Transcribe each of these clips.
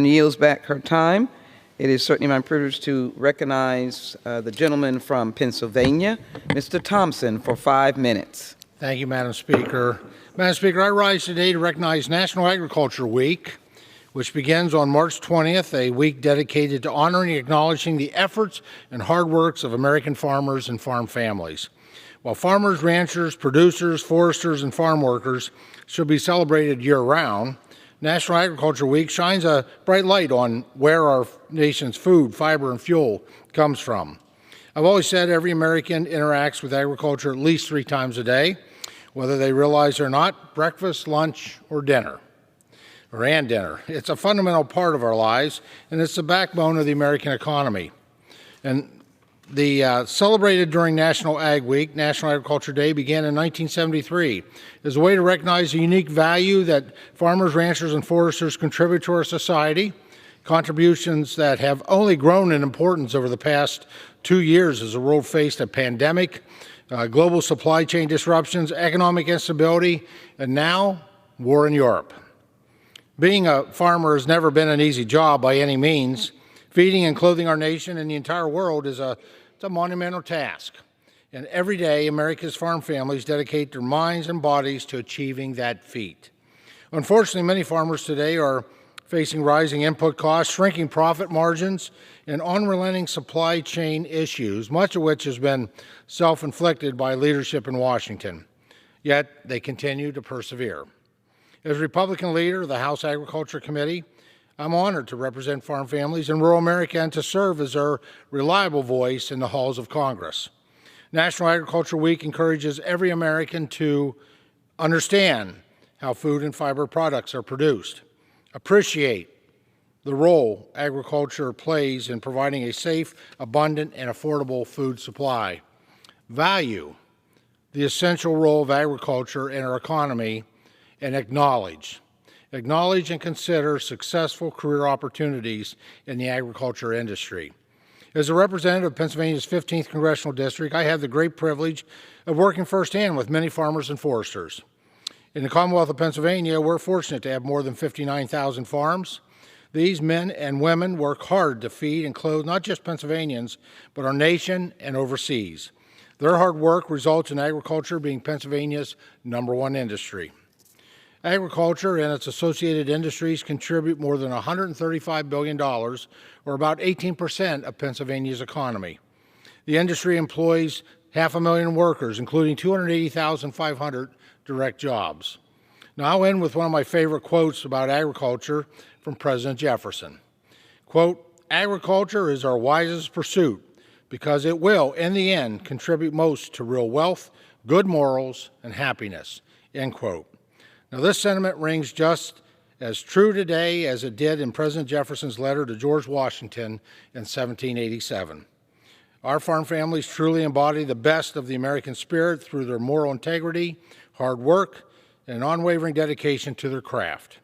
Yields back her time. It is certainly my privilege to recognize the gentleman from Pennsylvania, Mr. Thompson, for 5 minutes. Thank you, Madam Speaker. Madam Speaker, I rise today to recognize National Agriculture Week, which begins on March 20th, a week dedicated to honoring and acknowledging the efforts and hard works of American farmers and farm families. While farmers, ranchers, producers, foresters, and farm workers should be celebrated year-round, National Agriculture Week shines a bright light on where our nation's food, fiber, and fuel comes from. I've always said every American interacts with agriculture at least 3 times a day, whether they realize it or not, breakfast, lunch, or dinner. It's a fundamental part of our lives, and it's the backbone of the American economy. And the celebrated during National Ag Week, National Agriculture Day, began in 1973 as a way to recognize the unique value that farmers, ranchers, and foresters contribute to our society, contributions that have only grown in importance over the past 2 years as the world faced a pandemic, global supply chain disruptions, economic instability, and now war in Europe. Being a farmer has never been an easy job by any means. Feeding and clothing our nation and the entire world is a monumental task. And every day, America's farm families dedicate their minds and bodies to achieving that feat. Unfortunately, many farmers today are facing rising input costs, shrinking profit margins, and unrelenting supply chain issues, much of which has been self-inflicted by leadership in Washington. Yet, they continue to persevere. As Republican leader of the House Agriculture Committee, I'm honored to represent farm families in rural America and to serve as their reliable voice in the halls of Congress. National Agriculture Week encourages every American to understand how food and fiber products are produced, appreciate the role agriculture plays in providing a safe, abundant, and affordable food supply, value the essential role of agriculture in our economy, and acknowledge and consider successful career opportunities in the agriculture industry. As a representative of Pennsylvania's 15th Congressional District, I have the great privilege of working firsthand with many farmers and foresters. In the Commonwealth of Pennsylvania, we're fortunate to have more than 59,000 farms. These men and women work hard to feed and clothe not just Pennsylvanians, but our nation and overseas. Their hard work results in agriculture being Pennsylvania's #1 industry. Agriculture and its associated industries contribute more than $135 billion, or about 18% of Pennsylvania's economy. The industry employs 500,000 workers, including 280,500 direct jobs. Now, I'll end with one of my favorite quotes about agriculture from President Jefferson. Quote, "Agriculture is our wisest pursuit because it will, in the end, contribute most to real wealth, good morals, and happiness." End quote. Now, this sentiment rings just as true today as it did in President Jefferson's letter to George Washington in 1787. Our farm families truly embody the best of the American spirit through their moral integrity, hard work, and an unwavering dedication to their craft.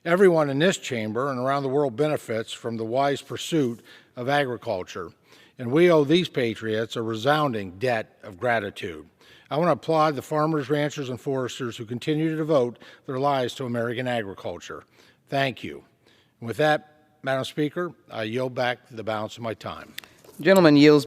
Everyone in this chamber and around the world benefits from the wise pursuit of agriculture, and we owe these patriots a resounding debt of gratitude. I want to applaud the farmers, ranchers, and foresters who continue to devote their lives to American agriculture. Thank you. And with that, Madam Speaker, I yield back the balance of my time. Gentleman yields.